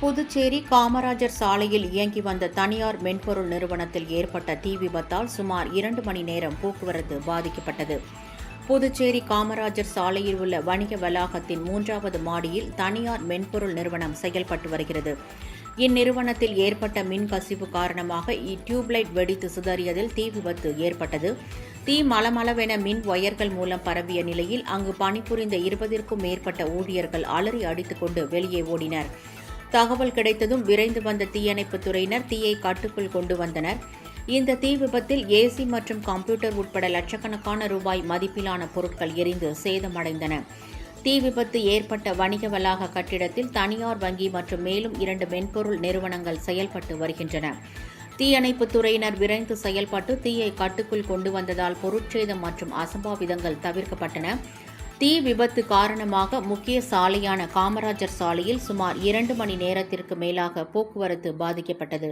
புதுச்சேரி காமராஜர் சாலையில் இயங்கி வந்த தனியார் மென்பொருள் நிறுவனத்தில் ஏற்பட்ட தீ விபத்தால் சுமார் 2 மணி நேரம் போக்குவரத்து பாதிக்கப்பட்டது. புதுச்சேரி காமராஜர் சாலையில் உள்ள வணிக வளாகத்தின் 3வது மாடியில் தனியார் மென்பொருள் நிறுவனம் செயல்பட்டு வருகிறது. இந்நிறுவனத்தில் ஏற்பட்ட மின் கசிவு காரணமாக டியூப்லைட் வெடித்து சிதறியதில் தீ விபத்து ஏற்பட்டது. தீ மளமளவென மின் ஒயர்கள் மூலம் பரவிய நிலையில் அங்கு பணிபுரிந்த 20க்கும் மேற்பட்ட ஊழியர்கள் அலறி அடித்துக் கொண்டு வெளியே ஓடினர். தகவல் கிடைத்ததும் விரைந்து வந்த தீயணைப்புத் துறையினர் தீயை கட்டுக்குள் கொண்டு வந்தனர். இந்த தீ விபத்தில் ஏசி மற்றும் கம்ப்யூட்டர் உட்பட லட்சக்கணக்கான ரூபாய் மதிப்பிலான பொருட்கள் எரிந்து சேதமடைந்தன. தீ விபத்து ஏற்பட்ட வணிக வளாக கட்டிடத்தில் தனியார் வங்கி மற்றும் மேலும் 2 மென்பொருள் நிறுவனங்கள் செயல்பட்டு வருகின்றன. தீயணைப்புத் துறையினர் விரைந்து செயல்பட்டு தீயை கட்டுக்குள் கொண்டு வந்ததால் பொருட்சேதம் மற்றும் அசம்பாவிதங்கள் தவிர்க்கப்பட்டன. தீ விபத்து காரணமாக முக்கிய சாலையான காமராஜர் சாலையில் சுமார் 2 மணி நேரத்திற்கு மேலாக போக்குவரத்து பாதிக்கப்பட்டது.